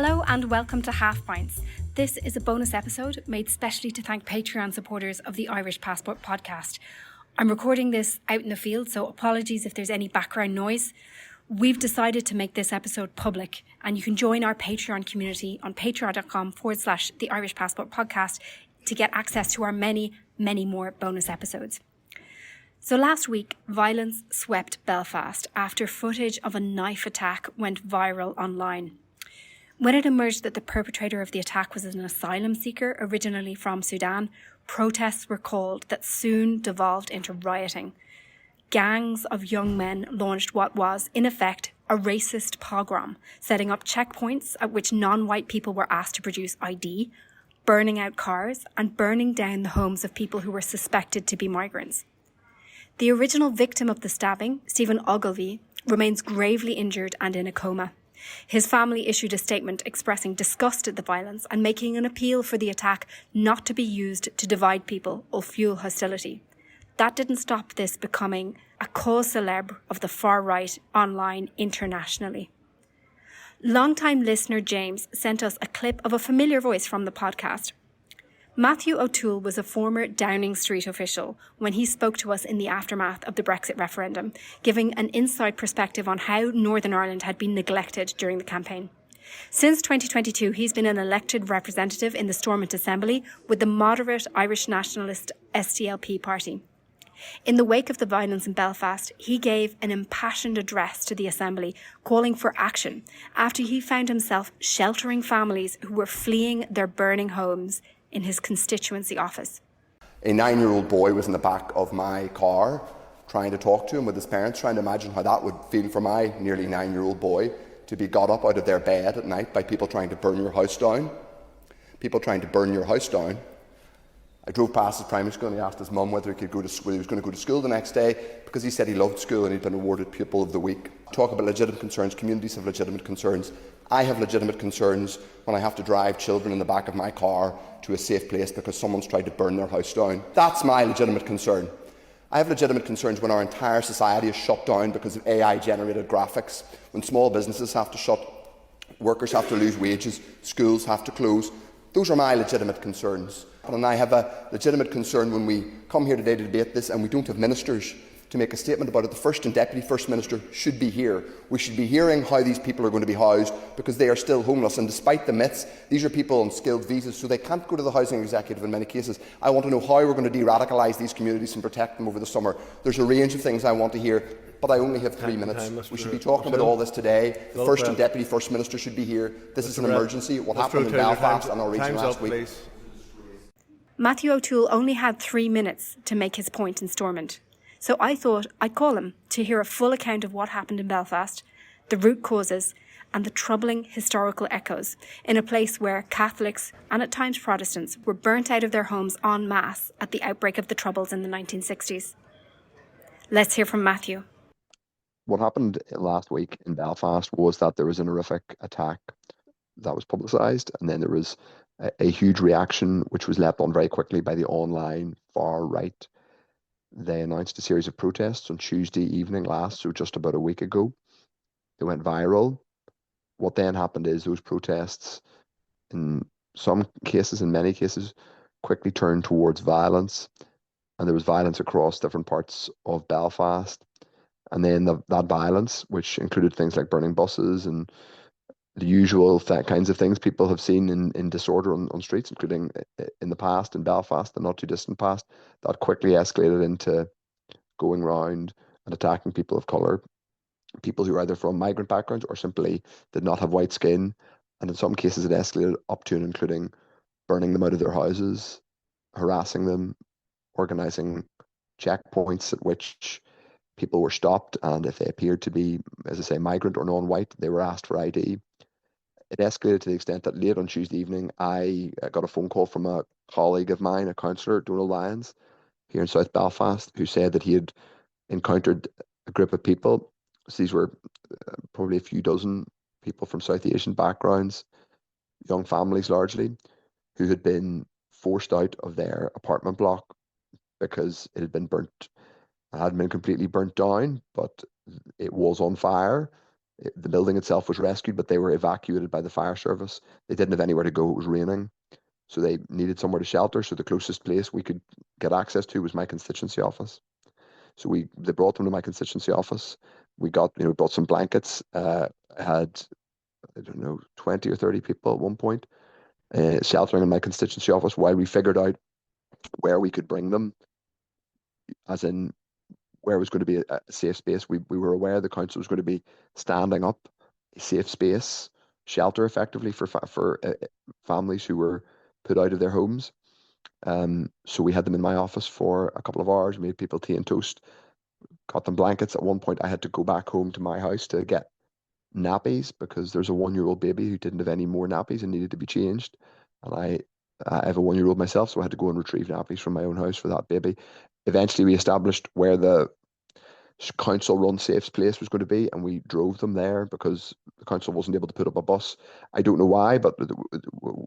Hello and welcome to Half Pints. This is a bonus episode made specially to thank Patreon supporters of the Irish Passport podcast. I'm recording this out in the field, so apologies if there's any background noise. We've decided to make this episode public, and you can join our Patreon community on patreon.com/the Irish Passport podcast to get access to our many more bonus episodes. So last week, violence swept Belfast after footage of a knife attack went viral online. When it emerged that the perpetrator of the attack was an asylum seeker originally from Sudan, protests were called that soon devolved into rioting. Gangs of young men launched what was, in effect, a racist pogrom, setting up checkpoints at which non-white people were asked to produce ID, burning out cars, and burning down the homes of people who were suspected to be migrants. The original victim of the stabbing, Stephen Ogilvie, remains gravely injured and in a coma. His family issued a statement expressing disgust at the violence and making an appeal for the attack not to be used to divide people or fuel hostility. That didn't stop this becoming a cause célèbre of the far right online internationally. Longtime listener James sent us a clip of a familiar voice from the podcast. Matthew O'Toole was a former Downing Street official when he spoke to us in the aftermath of the Brexit referendum, giving an inside perspective on how Northern Ireland had been neglected during the campaign. Since 2022, he's been an elected representative in the Stormont Assembly with the moderate Irish nationalist SDLP party. In the wake of the violence in Belfast, he gave an impassioned address to the Assembly, calling for action after he found himself sheltering families who were fleeing their burning homes in his constituency office. A 9-year-old boy was in the back of my car trying to talk to him with his parents, trying to imagine how that would feel for my nearly 9-year-old boy to be got up out of their bed at night by people trying to burn your house down. People trying to burn your house down. I drove past his primary school and he asked his mum whether he could go to school. He was going to go to school the next day because he said he loved school and he'd been awarded Pupil of the Week. Talk about legitimate concerns. Communities have legitimate concerns. I have legitimate concerns when I have to drive children in the back of my car to a safe place because someone's tried to burn their house down. That's my legitimate concern. I have legitimate concerns when our entire society is shut down because of AI-generated graphics, when small businesses have to shut, workers have to lose wages, schools have to close. Those are my legitimate concerns. And I have a legitimate concern when we come here today to debate this and we don't have ministers to make a statement about it. The First and Deputy First Minister should be here. We should be hearing how these people are going to be housed because they are still homeless. And despite the myths, these are people on skilled visas, so they can't go to the housing executive in many cases. I want to know how we're going to de-radicalise these communities and protect them over the summer. There's a range of things I want to hear, but I only have 3 minutes. We should be talking about all this today. The First and Deputy First Minister should be here. This is an emergency. What happened in Belfast and our region last week. Matthew O'Toole only had 3 minutes to make his point in Stormont. So I thought I'd call him to hear a full account of what happened in Belfast, the root causes, and the troubling historical echoes in a place where Catholics and at times Protestants were burnt out of their homes en masse at the outbreak of the Troubles in the 1960s. Let's hear from Matthew. What happened last week in Belfast was that there was an horrific attack that was publicised, and then there was a huge reaction which was leapt on very quickly by the online far right. They announced a series of protests on Tuesday evening last, so just about a week ago. They went viral. What then happened is those protests, in some cases, in many cases, quickly turned towards violence. And there was violence across different parts of Belfast. And then that violence, which included things like burning buses and the usual kinds of things people have seen in disorder on streets, including in the past in Belfast, the not too distant past, that quickly escalated into going round and attacking people of colour, people who are either from migrant backgrounds or simply did not have white skin. And in some cases it escalated up to and including burning them out of their houses, harassing them, organising checkpoints at which people were stopped, and if they appeared to be, as I say, migrant or non-white, they were asked for ID. It escalated to the extent that late on Tuesday evening, I got a phone call from a colleague of mine, a councillor, Donald Lyons, here in South Belfast, who said that he had encountered a group of people. So these were probably a few dozen people from South Asian backgrounds, young families largely, who had been forced out of their apartment block because it hadn't been completely burnt down, but it was on fire. The building itself was rescued, but they were evacuated by the fire service. They didn't have anywhere to go. It was raining. So they needed somewhere to shelter. So the closest place we could get access to was my constituency office. So they brought them to my constituency office. We brought some blankets. Had, I don't know, 20 or 30 people at one point sheltering in my constituency office while we figured out where we could bring them, as in where it was going to be a safe space. We were aware the council was going to be standing up a safe space, shelter effectively for families who were put out of their homes. So we had them in my office for a couple of hours, made people tea and toast, got them blankets. At one point, I had to go back home to my house to get nappies because there's a 1-year-old baby who didn't have any more nappies and needed to be changed. And I have a 1-year-old myself, so I had to go and retrieve nappies from my own house for that baby. Eventually, we established where the council-run safe place was going to be, and we drove them there because the council wasn't able to put up a bus. I don't know why, but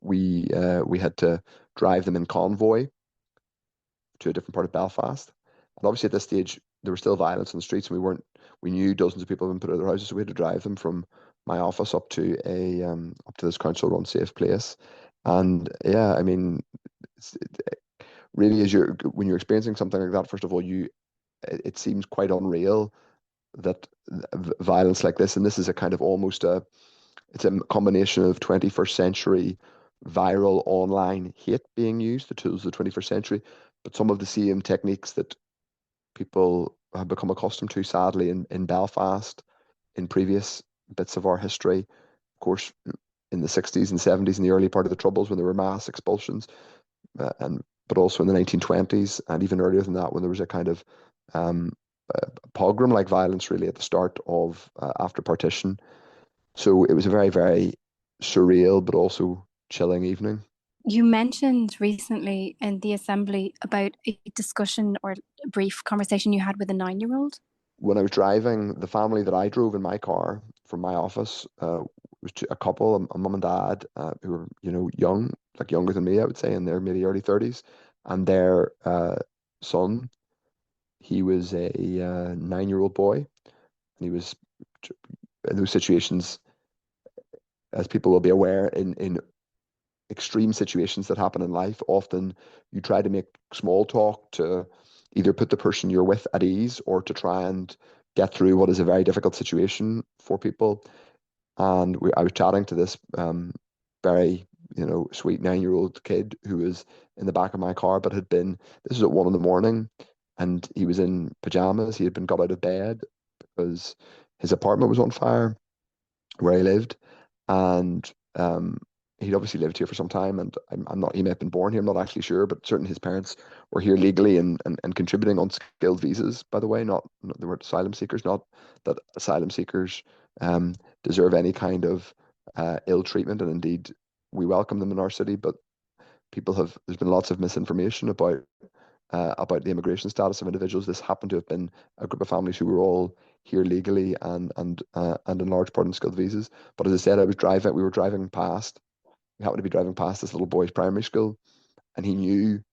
we had to drive them in convoy to a different part of Belfast. And obviously, at this stage, there was still violence in the streets, and we knew dozens of people had been put out of their houses, so we had to drive them from my office up to this council-run safe place. And yeah, I mean, really, when you're experiencing something like that, first of all, it seems quite unreal that violence like this, and this is a kind of it's a combination of 21st century viral online hate being used, the tools of the 21st century, but some of the same techniques that people have become accustomed to, sadly, in Belfast, in previous bits of our history. Of course, in the 60s and 70s, in the early part of the Troubles, when there were mass expulsions, but also in the 1920s, and even earlier than that, when there was a kind of pogrom-like violence, really, at the start of after partition. So it was a very, very surreal, but also chilling evening. You mentioned recently in the assembly about a discussion or a brief conversation you had with a 9-year-old. When I was driving, the family that I drove in my car from my office was a couple, a mum and dad, who were, young, like younger than me, I would say, in their maybe early 30s, and their son. He was a 9-year-old boy, and he was in those situations, as people will be aware, in extreme situations that happen in life. Often you try to make small talk to either put the person you're with at ease or to try and get through what is a very difficult situation for people. And I was chatting to this very, sweet 9-year-old kid who was in the back of my car, but this was at 1 a.m, and he was in pajamas. He had been got out of bed because his apartment was on fire where he lived. And he'd obviously lived here for some time, and I'm not, he may have been born here, I'm not actually sure, but certainly his parents were here legally and contributing on skilled visas, by the way, not they weren't asylum seekers, not that asylum seekers deserve any kind of ill treatment, and indeed we welcome them in our city, but there's been lots of misinformation about the immigration status of individuals. This happened to have been a group of families who were all here legally and in large part on skilled visas. But as I said, we were driving past. We happened to be driving past this little boy's primary school, and he knew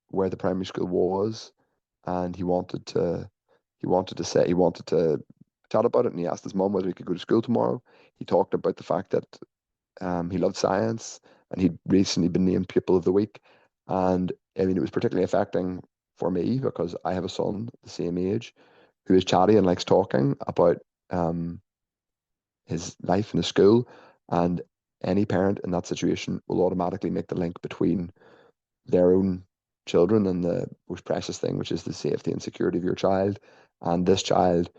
where the primary school was, and he wanted to chat about it, and he asked his mum whether he could go to school tomorrow. He talked about the fact that he loved science, and he'd recently been named Pupil of the Week. And I mean, it was particularly affecting for me because I have a son the same age who is chatty and likes talking about his life in his school. And any parent in that situation will automatically make the link between their own children and the most precious thing, which is the safety and security of your child, and this child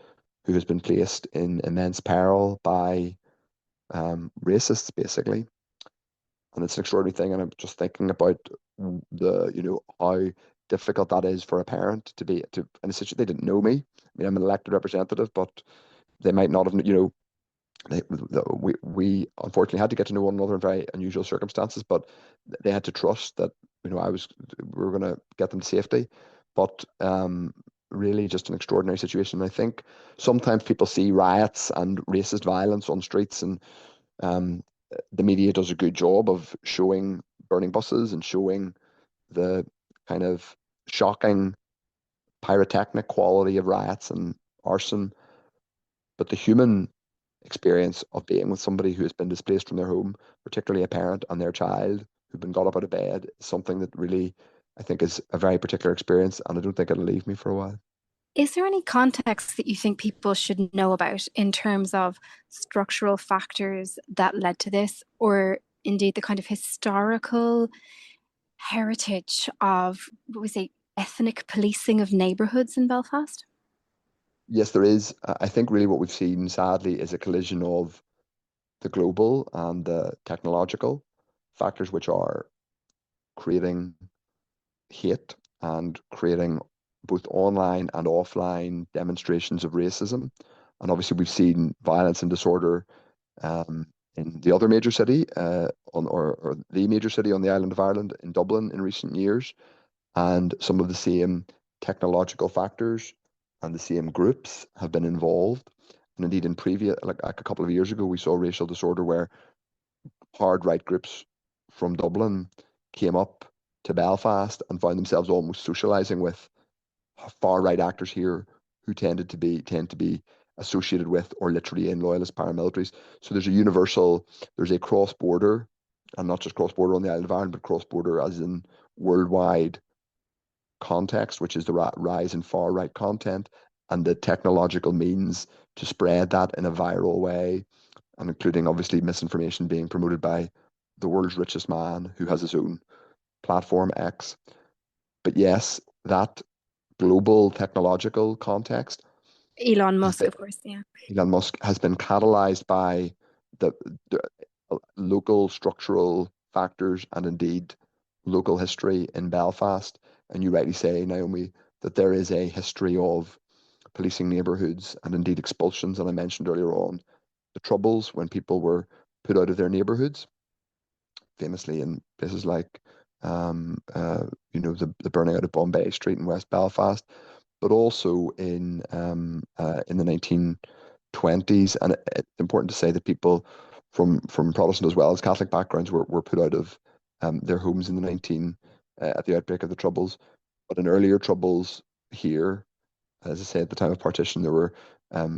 who has been placed in immense peril by racists, basically. And it's an extraordinary thing. And I'm just thinking about how difficult that is for a parent to be in a situation. They didn't know me. I mean, I'm an elected representative, but they might not have, we unfortunately had to get to know one another in very unusual circumstances, but they had to trust that, we were going to get them to safety. But really just an extraordinary situation. And I think sometimes people see riots and racist violence on streets, and the media does a good job of showing burning buses and showing the kind of shocking pyrotechnic quality of riots and arson. But the human experience of being with somebody who has been displaced from their home, particularly a parent and their child who've been got up out of bed, is something that really I think is a very particular experience, and I don't think it'll leave me for a while. Is there any context that you think people should know about in terms of structural factors that led to this, or indeed the kind of historical heritage of, what we say, ethnic policing of neighbourhoods in Belfast? Yes, there is. I think really what we've seen, sadly, is a collision of the global and the technological factors, which are creating hate and creating both online and offline demonstrations of racism. And obviously, we've seen violence and disorder um, in the other major city, or the major city on the island of Ireland, in Dublin, in recent years. And some of the same technological factors and the same groups have been involved. And indeed, in previous, like a couple of years ago, we saw racial disorder where hard right groups from Dublin came up to Belfast and found themselves almost socializing with far right actors here who tend to be associated with or literally in loyalist paramilitaries. So there's a cross border, and not just cross border on the island of Ireland, but cross border as in worldwide context, which is the rise in far right content and the technological means to spread that in a viral way, and including obviously misinformation being promoted by the world's richest man who has his own platform X. But yes, that global technological context Elon has Musk, been of course, yeah. Elon Musk has been catalyzed by the local structural factors and indeed local history in Belfast. And you rightly say, Naomi, that there is a history of policing neighbourhoods and indeed expulsions. And I mentioned earlier on the Troubles when people were put out of their neighbourhoods, famously in places like the burning out of Bombay Street in West Belfast, but also in the 1920s. And it's important to say that people from Protestant as well as Catholic backgrounds were put out of their homes in the 19 at the outbreak of the Troubles. But in earlier Troubles here, as I say, at the time of partition, there were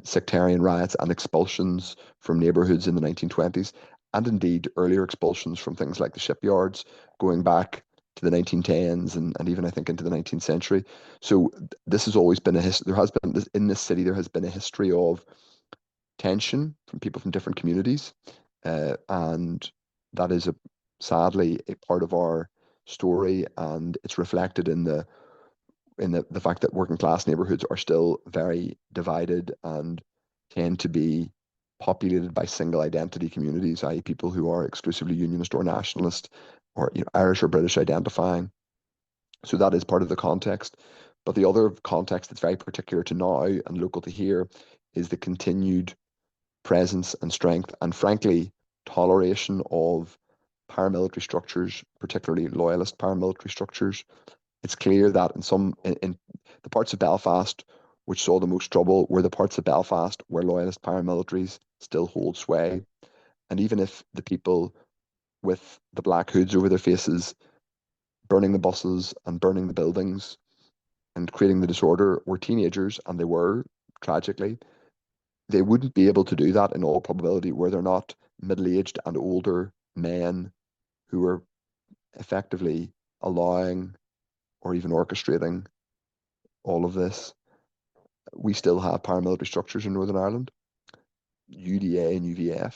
sectarian riots and expulsions from neighborhoods in the 1920s, and indeed earlier expulsions from things like the shipyards going back to the 1910s and even I think into the 19th century. So this has always been a history. There has been this, in this city, there has been a history of tension from people from different communities, and that is sadly a part of our story, and it's reflected in the fact that working class neighborhoods are still very divided and tend to be populated by single identity communities, i.e., people who are exclusively unionist or nationalist or Irish or British identifying. So that is part of the context. But the other context that's very particular to now and local to here is the continued presence and strength and frankly toleration of paramilitary structures, particularly loyalist paramilitary structures. It's clear that in the parts of Belfast which saw the most trouble were the parts of Belfast where loyalist paramilitaries still hold sway. And even if the people with the black hoods over their faces burning the buses and burning the buildings and creating the disorder were teenagers, and they were, tragically, they wouldn't be able to do that in all probability were there not middle-aged and older men who were effectively allowing or even orchestrating all of this. We still have paramilitary structures in Northern Ireland. UDA and UVF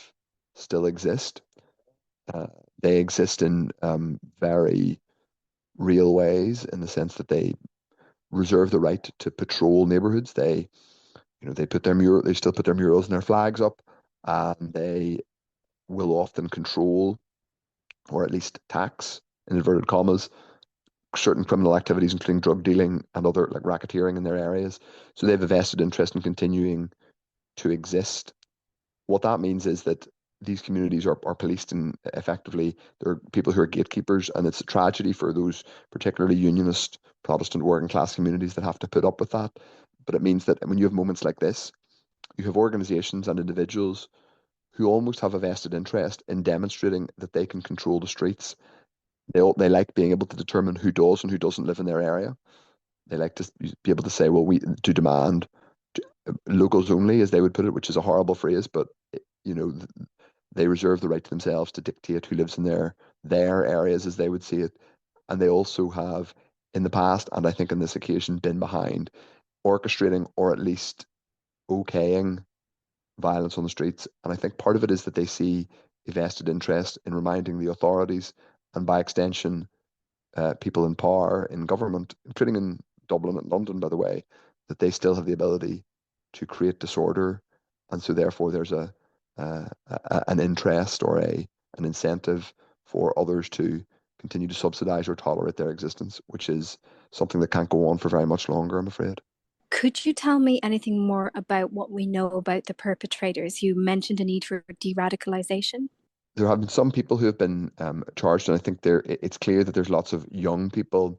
still exist. They exist in very real ways in the sense that they reserve the right to patrol neighborhoods. They still put their murals and their flags up, and they will often control or at least tax, in inverted commas, certain criminal activities, including drug dealing and other like racketeering in their areas. So they have a vested interest in continuing to exist. What that means is that these communities are policed and effectively there are people who are gatekeepers, and it's a tragedy for those particularly unionist Protestant working class communities that have to put up with that. But it means that when you have moments like this, you have organizations and individuals who almost have a vested interest in demonstrating that they can control the streets. They like being able to determine who does and who doesn't live in their area. They like to be able to say, well, we to demand locals only, as they would put it, which is a horrible phrase, but you know, they reserve the right to themselves to dictate who lives in their areas as they would see it. And they also have, in the past, and I think on this occasion, been behind orchestrating or at least okaying violence on the streets. And I think part of it is that they see a vested interest in reminding the authorities, and by extension, people in power in government, including in Dublin and London, by the way, that they still have the ability to create disorder, and so therefore there's an interest or an incentive for others to continue to subsidize or tolerate their existence, which is something that can't go on for very much longer, I'm afraid. Could you tell me anything more about what we know about the perpetrators? You mentioned a need for de-radicalization. There have been some people who have been charged, and I think it's clear that there's lots of young people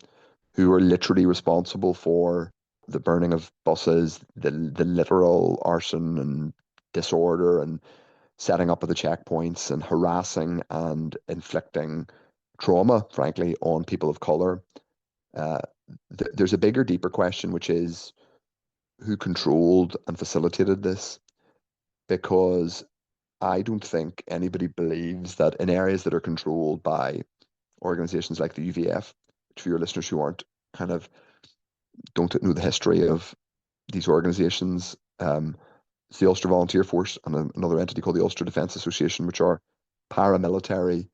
who are literally responsible for the burning of buses, the literal arson and disorder, and setting up of the checkpoints, and harassing and inflicting trauma, frankly, on people of color. Uh, there's a bigger, deeper question, which is who controlled and facilitated this? Because I don't think anybody believes that in areas that are controlled by organizations like the UVF, which for your listeners who aren't kind of don't know the history of these organizations, it's the Ulster Volunteer Force and another entity called the Ulster Defence Association, which are paramilitary,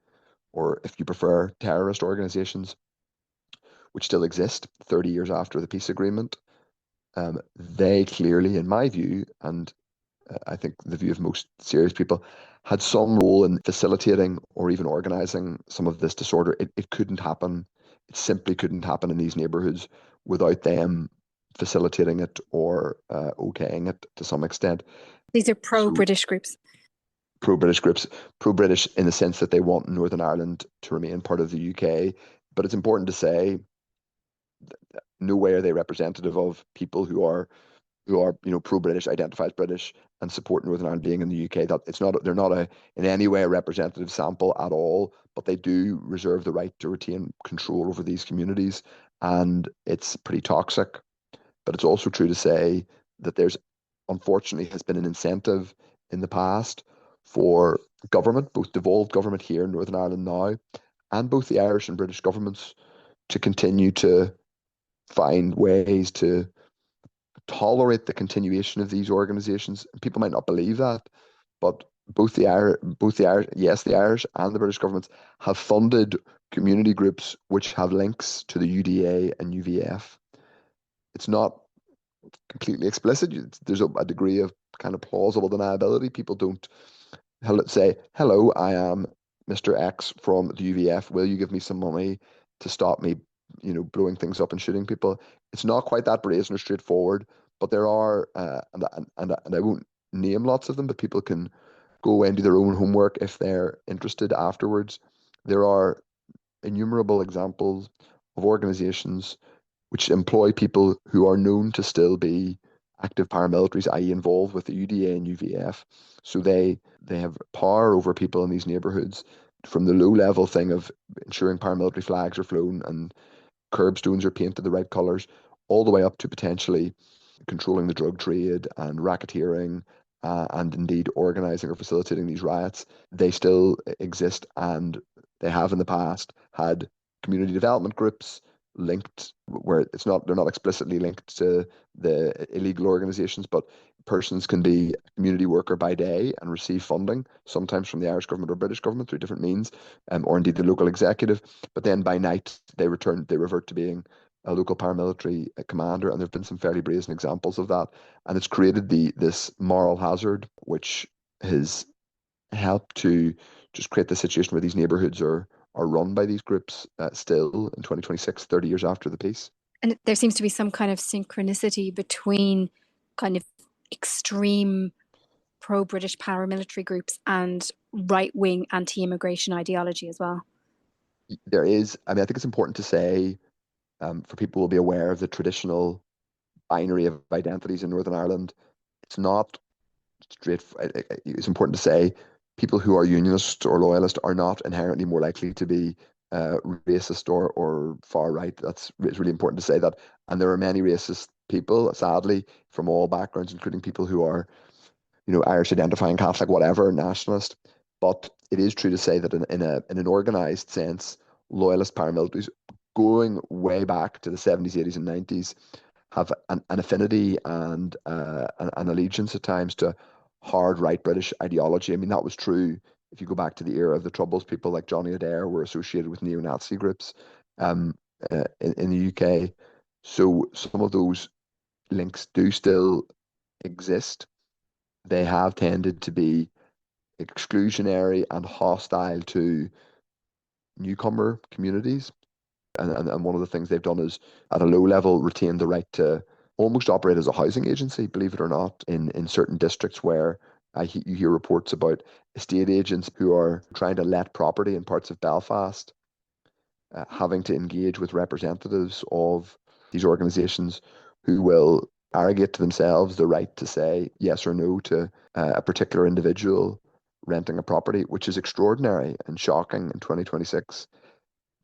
or if you prefer, terrorist organizations, which still exist 30 years after the peace agreement. They clearly, in my view, and I think the view of most serious people, had some role in facilitating or even organizing some of this disorder. It couldn't happen. It simply couldn't happen in these neighborhoods without them facilitating it or okaying it to some extent. These are So pro-British groups. pro-British groups, pro-British in the sense that they want Northern Ireland to remain part of the UK. But it's important to say, no way are they representative of people who are pro-British, identify as British, and support Northern Ireland being in the UK. That it's not they're not in any way a representative sample at all, but they do reserve the right to retain control over these communities, and it's pretty toxic. But it's also true to say that there's unfortunately has been an incentive in the past for government, both devolved government here in Northern Ireland now, and both the Irish and British governments to continue to find ways to tolerate the continuation of these organizations. People might not believe that, but yes, the Irish and the British governments have funded community groups which have links to the UDA and UVF. It's not completely explicit. There's a degree of kind of plausible deniability. People don't say, "Hello, I am Mr. X from the UVF. Will you give me some money to stop me, blowing things up and shooting people?" It's not quite that brazen or straightforward, but there are, and I won't name lots of them, but people can go away and do their own homework if they're interested afterwards. There are innumerable examples of organizations which employ people who are known to still be active paramilitaries, i.e., involved with the UDA and UVF. So they have power over people in these neighborhoods, from the low level thing of ensuring paramilitary flags are flown and curbstones are painted the right colours, all the way up to potentially controlling the drug trade and racketeering, and indeed organising or facilitating these riots. They still exist, and they have in the past had community development groups linked, where they're not explicitly linked to the illegal organizations, but persons can be a community worker by day and receive funding, sometimes from the Irish government or British government through different means, or indeed the local executive. But then by night they revert to being a local paramilitary commander, and there have been some fairly brazen examples of that. And it's created this moral hazard, which has helped to just create the situation where these neighborhoods are run by these groups still in 2026, 30 years after the peace. And there seems to be some kind of synchronicity between kind of extreme pro-British paramilitary groups and right-wing anti-immigration ideology as well. There is, I think it's important to say, for people who will be aware of the traditional binary of identities in Northern Ireland, it's not straight. It's important to say people who are unionists or loyalists are not inherently more likely to be racist or far right. It's really important to say that. And there are many racist people, sadly, from all backgrounds, including people who are, Irish identifying, Catholic, whatever, nationalist. But it is true to say that in an organised sense, loyalist paramilitaries going way back to the 70s, 80s, and 90s have an affinity and an allegiance at times to hard right British ideology. I mean, that was true if you go back to the era of the Troubles. People like Johnny Adair were associated with neo-Nazi groups um, in the UK. So some of those links do still exist. They have tended to be exclusionary and hostile to newcomer communities. And one of the things they've done is, at a low level, retain the right to almost operate as a housing agency, believe it or not, in certain districts where you hear reports about estate agents who are trying to let property in parts of Belfast, having to engage with representatives of these organisations who will arrogate to themselves the right to say yes or no to a particular individual renting a property, which is extraordinary and shocking in 2026.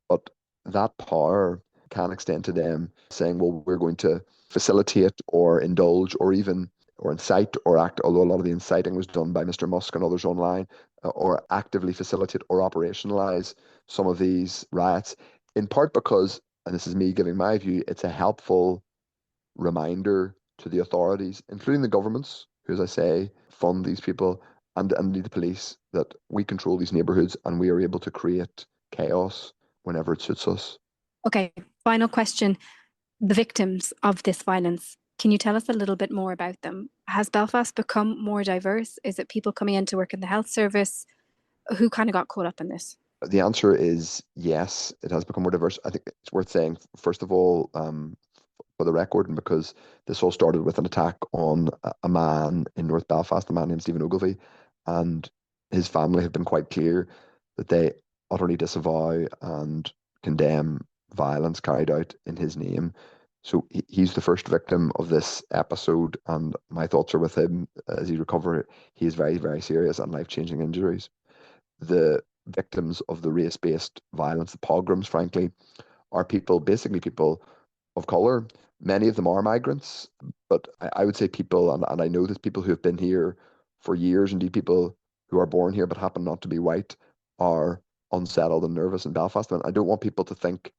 But that power can extend to them saying, well, we're going to facilitate or indulge or even or incite or act, although a lot of the inciting was done by Mr. Musk and others online, or actively facilitate or operationalize some of these riots, in part because, and this is me giving my view, it's a helpful reminder to the authorities, including the governments, who, as I say, fund these people, and the police, that we control these neighbourhoods and we are able to create chaos whenever it suits us. Okay, final question. The victims of this violence, can you tell us a little bit more about them? Has Belfast become more diverse? Is it people coming in to work in the health service? Who kind of got caught up in this? The answer is yes, it has become more diverse. I think it's worth saying, first of all, for the record, and because this all started with an attack on a man in North Belfast, a man named Stephen Ogilvie, and his family have been quite clear that they utterly disavow and condemn violence carried out in his name. So he's the first victim of this episode, and my thoughts are with him as he recovers. He is very, very serious and life-changing injuries. The victims of the race-based violence, the pogroms, frankly, are basically people of colour. Many of them are migrants, but I would say people, and I know there's people who have been here for years, indeed people who are born here but happen not to be white, are unsettled and nervous in Belfast. And I don't want people to think,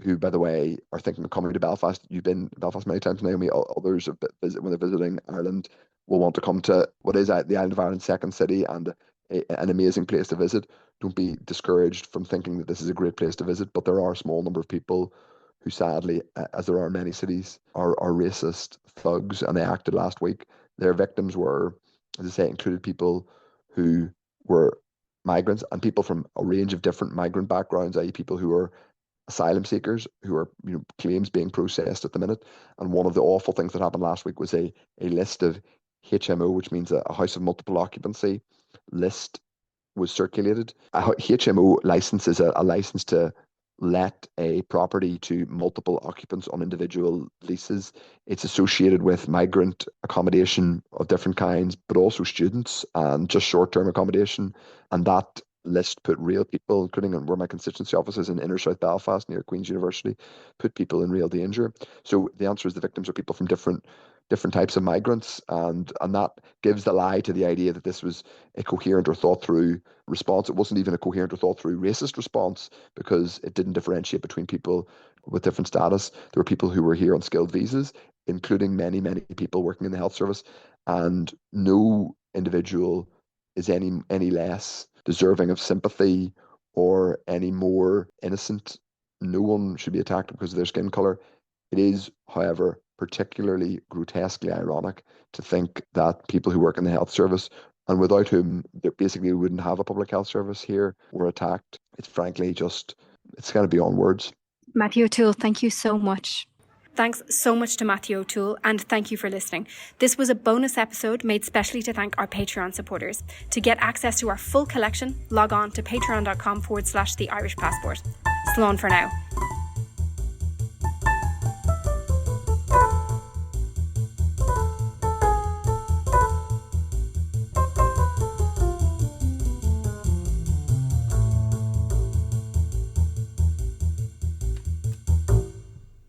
who, by the way, are thinking of coming to Belfast. You've been to Belfast many times, Naomi. Others when they're visiting Ireland will want to come to what is the island of Ireland's second city and an amazing place to visit. Don't be discouraged from thinking that this is a great place to visit, but there are a small number of people who, sadly, as there are in many cities, are racist thugs, and they acted last week. Their victims were, as I say, included people who were migrants and people from a range of different migrant backgrounds, i.e. people who are asylum seekers, who are claims being processed at the minute. And one of the awful things that happened last week was a list of HMO, which means a house of multiple occupancy list, was circulated. A HMO license is a license to let a property to multiple occupants on individual leases. It's associated with migrant accommodation of different kinds, but also students and just short-term accommodation. And that list put real people, including where my constituency office is in inner South Belfast near Queen's University, put people in real danger. So the answer is the victims are people from different types of migrants, and that gives the lie to the idea that this was a coherent or thought through response. It wasn't even a coherent or thought through racist response, because it didn't differentiate between people with different status. There were people who were here on skilled visas, including many people working in the health service, and no individual is any less deserving of sympathy or any more innocent. No one should be attacked because of their skin color. It is, however, particularly grotesquely ironic to think that people who work in the health service, and without whom there basically wouldn't have a public health service here, were attacked. It's frankly just, it's kind of beyond words. Matthew O'Toole, thank you so much. Thanks so much to Matthew O'Toole, and thank you for listening. This was a bonus episode made specially to thank our Patreon supporters. To get access to our full collection, log on to patreon.com/The Irish Passport. Slán for now.